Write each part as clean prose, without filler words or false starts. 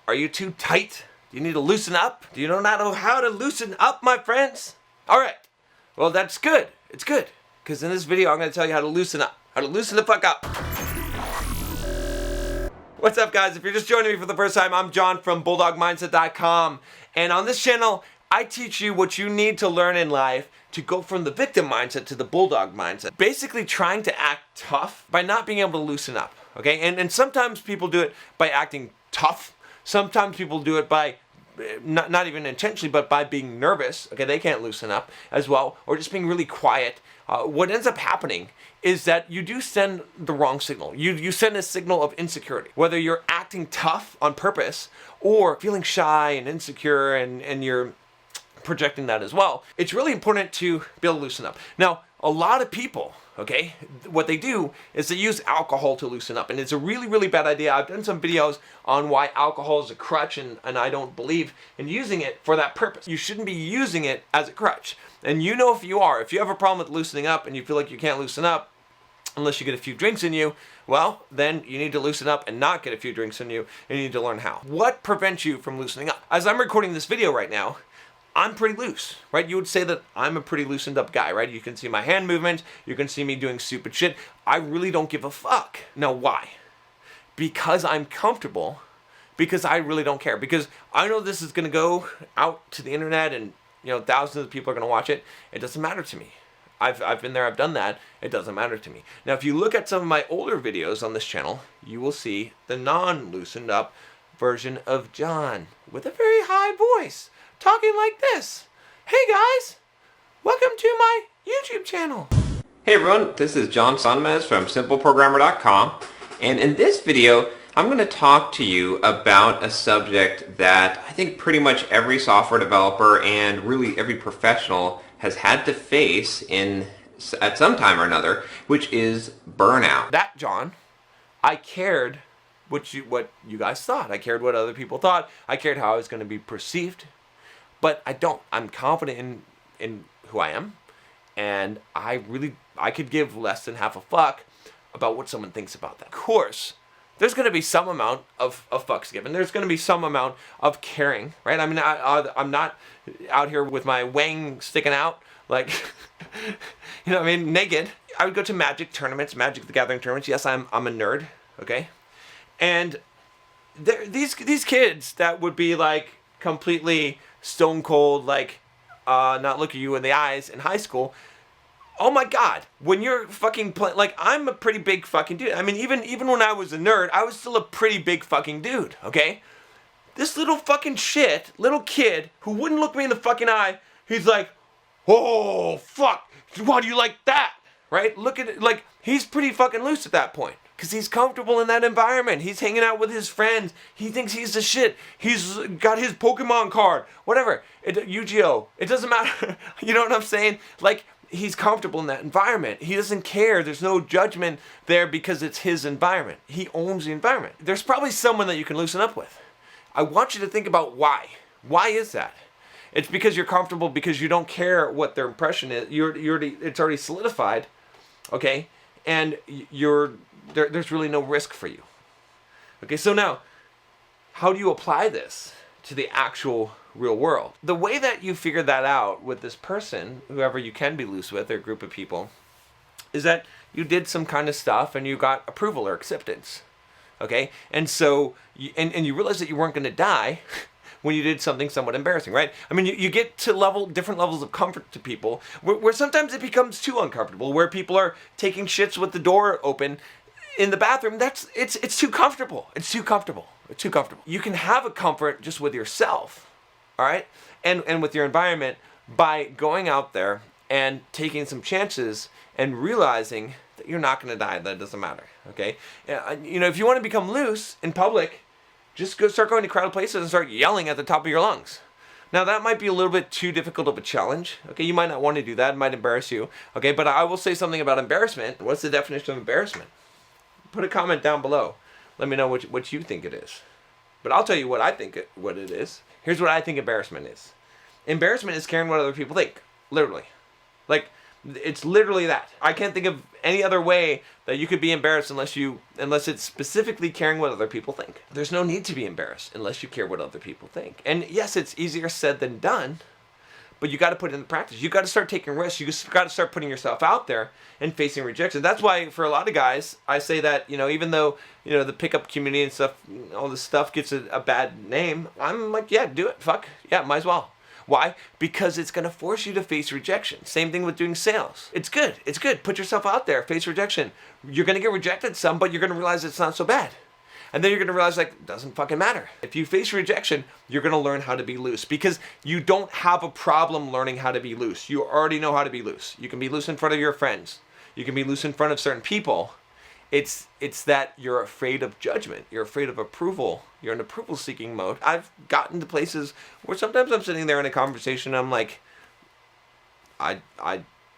Are you too tight? Do you need to loosen up? Do you not know how to loosen up, my friends? All right. Well, that's good. It's good. Because in this video, I'm going to tell you how to loosen up. How to loosen the fuck up. What's up, guys? If you're just joining me for the first time, I'm John from BulldogMindset.com. And on this channel, I teach you what you need to learn in life to go from the victim mindset to the bulldog mindset. Basically trying to act tough by not being able to loosen up, okay? And sometimes people do it by acting tough. Sometimes people do it by, not even intentionally, but by being nervous. Okay, they can't loosen up as well, or just being really quiet. What ends up happening is that you do send the wrong signal. You send a signal of insecurity. Whether you're acting tough on purpose or feeling shy and insecure and you're projecting that as well, it's really important to be able to loosen up. Now, a lot of people, okay, what they do is they use alcohol to loosen up, and it's a really, really bad idea. I've done some videos on why alcohol is a crutch, and I don't believe in using it for that purpose. You shouldn't be using it as a crutch. And you know if you have a problem with loosening up and you feel like you can't loosen up unless you get a few drinks in you, well, then you need to loosen up and not get a few drinks in you, and you need to learn how. What prevents you from loosening up? As I'm recording this video right now, I'm pretty loose, right? You would say that I'm a pretty loosened up guy, right? You can see my hand movement. You can see me doing stupid shit. I really don't give a fuck. Now, why? Because I'm comfortable. Because I really don't care. Because I know this is going to go out to the internet and, thousands of people are going to watch it. It doesn't matter to me. I've been there. I've done that. It doesn't matter to me. Now, if you look at some of my older videos on this channel, you will see the non-loosened up version of John with a very high voice, talking like this. Hey guys, welcome to my YouTube channel. Hey everyone, this is John Sonmez from simpleprogrammer.com, and in this video I'm going to talk to you about a subject that I think pretty much every software developer and really every professional has had to face at some time or another, which is burnout. That, John, I cared what you guys thought. I cared what other people thought. I cared how I was going to be perceived. But I don't. I'm confident in who I am, and I could give less than half a fuck about what someone thinks about that. Of course, there's going to be some amount of fucks given. There's going to be some amount of caring, right? I mean, I'm not out here with my wang sticking out, like, naked. I would go to Magic tournaments, Magic the Gathering tournaments. Yes, I'm a nerd, okay? And these kids that would be like completely stone cold, like not look at you in the eyes in high school. Oh my god, when you're fucking playing, like, I'm a pretty big fucking dude. I mean, even when I was a nerd, I was still a pretty big fucking dude, okay? This little fucking little kid who wouldn't look me in the fucking eye, he's like, oh fuck, why do you like that? Right? Look at it, like, he's pretty fucking loose at that point. Because he's comfortable in that environment. He's hanging out with his friends. He thinks he's the shit. He's got his Pokemon card. Whatever. Yu-Gi-Oh! It doesn't matter. You know what I'm saying? Like, he's comfortable in that environment. He doesn't care. There's no judgment there because it's his environment. He owns the environment. There's probably someone that you can loosen up with. I want you to think about why. Why is that? It's because you're comfortable, because you don't care what their impression is. It's already solidified, okay? And there's really no risk for you. Okay, so now, how do you apply this to the actual real world? The way that you figure that out with this person, whoever you can be loose with, or a group of people, is that you did some kind of stuff and you got approval or acceptance. Okay, and so, you realize that you weren't going to die when you did something somewhat embarrassing, right? I mean, you get to different levels of comfort to people, where sometimes it becomes too uncomfortable, where people are taking shits with the door open in the bathroom. It's too comfortable. It's too comfortable. It's too comfortable. You can have a comfort just with yourself, all right? And with your environment by going out there and taking some chances and realizing that you're not going to die, that it doesn't matter, okay? If you want to become loose in public, just start going to crowded places and start yelling at the top of your lungs. Now, that might be a little bit too difficult of a challenge. Okay, you might not want to do that. It might embarrass you. Okay, but I will say something about embarrassment. What's the definition of embarrassment? Put a comment down below. Let me know what you think it is. But I'll tell you what I think what it is. Here's what I think embarrassment is. Embarrassment is caring what other people think. Literally. Like, It's literally that. I can't think of any other way that you could be embarrassed unless it's specifically caring what other people think. There's no need to be embarrassed unless you care what other people think. And yes, it's easier said than done, but you got to put it into practice. You got to start taking risks. You got to start putting yourself out there and facing rejection. That's why for a lot of guys, I say that, even though, the pickup community and stuff, all this stuff gets a bad name, I'm like, yeah, do it. Fuck. Yeah, might as well. Why? Because it's going to force you to face rejection. Same thing with doing sales. It's good. It's good. Put yourself out there. Face rejection. You're going to get rejected some, but you're going to realize it's not so bad. And then you're going to realize, it doesn't fucking matter. If you face rejection, you're going to learn how to be loose because you don't have a problem learning how to be loose. You already know how to be loose. You can be loose in front of your friends. You can be loose in front of certain people. It's that you're afraid of judgment. You're afraid of approval. You're in approval seeking mode. I've gotten to places where sometimes I'm sitting there in a conversation. I'm like, I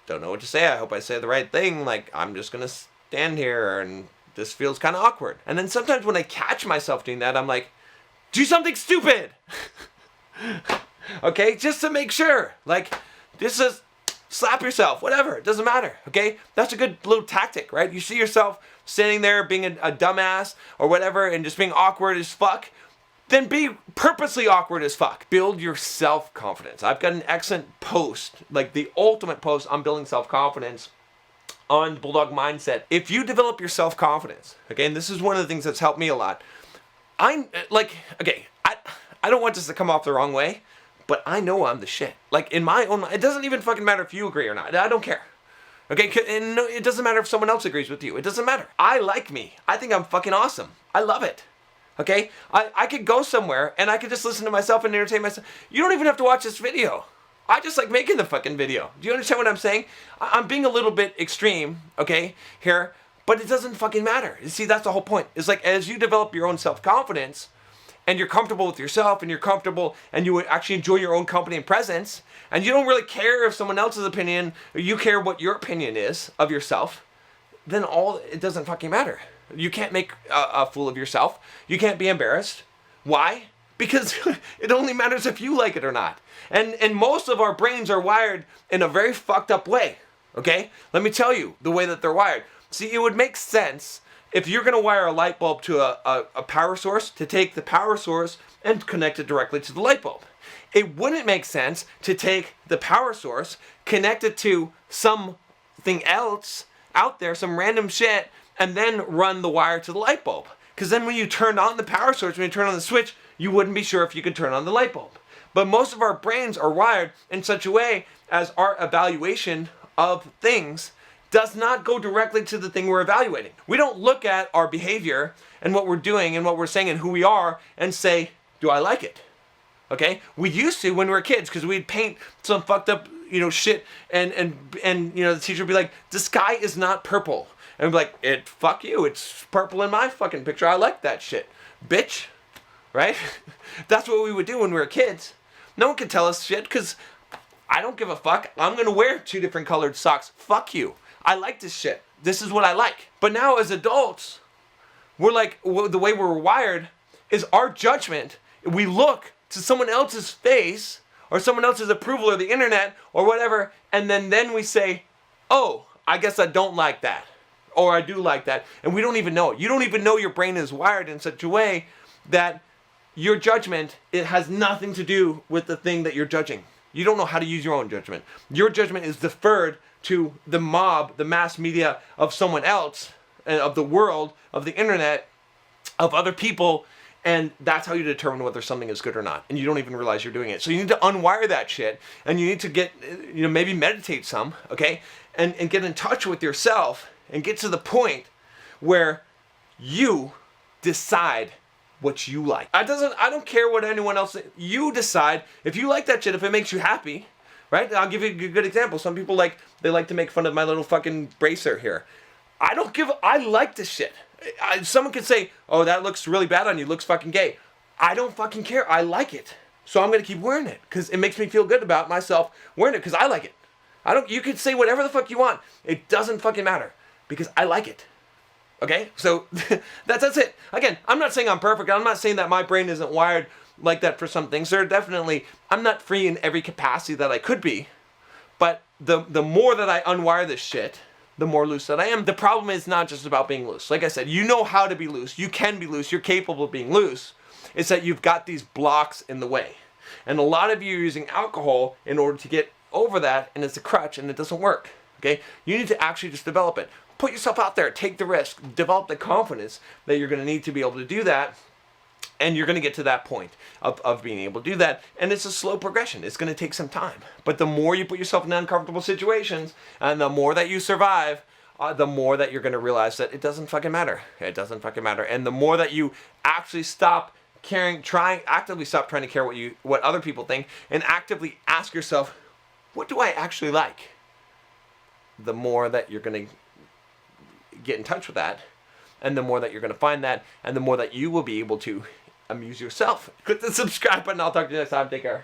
don't know what to say. I hope I say the right thing. I'm just going to stand here and this feels kind of awkward. And then sometimes when I catch myself doing that, I'm like, do something stupid. Okay, just to make sure. This is slap yourself, whatever, it doesn't matter. Okay, that's a good little tactic, right? You see yourself standing there being a dumbass or whatever and just being awkward as fuck, then be purposely awkward as fuck. Build your self-confidence. I've got an excellent post, the ultimate post on building self-confidence on Bulldog Mindset. If you develop your self-confidence, okay, and this is one of the things that's helped me a lot. I don't want this to come off the wrong way, but I know I'm the shit. In my own, it doesn't even fucking matter if you agree or not. I don't care. Okay, and no, it doesn't matter if someone else agrees with you. It doesn't matter. I like me. I think I'm fucking awesome. I love it. Okay, I could go somewhere and I could just listen to myself and entertain myself. You don't even have to watch this video. I just like making the fucking video. Do you understand what I'm saying? I'm being a little bit extreme, okay, here, but it doesn't fucking matter. You see, that's the whole point. It's as you develop your own self-confidence and you're comfortable with yourself and you're comfortable and you actually enjoy your own company and presence and you don't really care if someone else's opinion, or you care what your opinion is of yourself, then it doesn't fucking matter. You can't make a fool of yourself. You can't be embarrassed. Why? Because it only matters if you like it or not. And most of our brains are wired in a very fucked up way, okay? Let me tell you the way that they're wired. See, it would make sense if you're going to wire a light bulb to a power source to take the power source and connect it directly to the light bulb. It wouldn't make sense to take the power source, connect it to something else out there, some random shit, and then run the wire to the light bulb. Because then when you turn on the power source, when you turn on the switch, you wouldn't be sure if you could turn on the light bulb. But most of our brains are wired in such a way as our evaluation of things does not go directly to the thing we're evaluating. We don't look at our behavior and what we're doing and what we're saying and who we are and say, do I like it? Okay? We used to when we were kids because we'd paint some fucked up, shit and the teacher would be like, the sky is not purple. And we'd be like, fuck you, it's purple in my fucking picture. I like that shit. Bitch. Right? That's what we would do when we were kids. No one can tell us shit because I don't give a fuck. I'm going to wear 2 different colored socks. Fuck you. I like this shit. This is what I like. But now as adults, we're the way we're wired is our judgment. We look to someone else's face or someone else's approval or the internet or whatever, and then we say, oh, I guess I don't like that. Or I do like that. And we don't even know it. You don't even know your brain is wired in such a way that your judgment, it has nothing to do with the thing that you're judging. You don't know how to use your own judgment. Your judgment is deferred to the mob, the mass media of someone else, of the world, of the internet, of other people, and that's how you determine whether something is good or not. And you don't even realize you're doing it. So you need to unwire that shit, and you need to get, maybe meditate some, okay? And get in touch with yourself and get to the point where you decide what you like. I don't care what anyone else thinks. You decide if you like that shit, if it makes you happy, right? I'll give you a good example. Some people they like to make fun of my little fucking bracer here. I like this shit. Someone could say, oh, that looks really bad on you, looks fucking gay. I don't fucking care. I like it. So I'm going to keep wearing it because it makes me feel good about myself wearing it because I like it. You could say whatever the fuck you want. It doesn't fucking matter because I like it. Okay, so that's it. Again, I'm not saying I'm perfect. I'm not saying that my brain isn't wired like that for some things. I'm not free in every capacity that I could be, but the more that I unwire this shit, the more loose that I am. The problem is not just about being loose. Like I said, you know how to be loose. You can be loose. You're capable of being loose. It's that you've got these blocks in the way. And a lot of you are using alcohol in order to get over that, and it's a crutch, and it doesn't work. Okay? You need to actually just develop it. Put yourself out there. Take the risk. Develop the confidence that you're going to need to be able to do that. And you're going to get to that point of being able to do that. And it's a slow progression. It's going to take some time. But the more you put yourself in uncomfortable situations and the more that you survive, the more that you're going to realize that it doesn't fucking matter. It doesn't fucking matter. And the more that you actually stop caring, actively stop trying to care what other people think, and actively ask yourself, what do I actually like? The more that you're going to get in touch with that, and the more that you're going to find that, and the more that you will be able to amuse yourself. Click the subscribe button. I'll talk to you next time. Take care.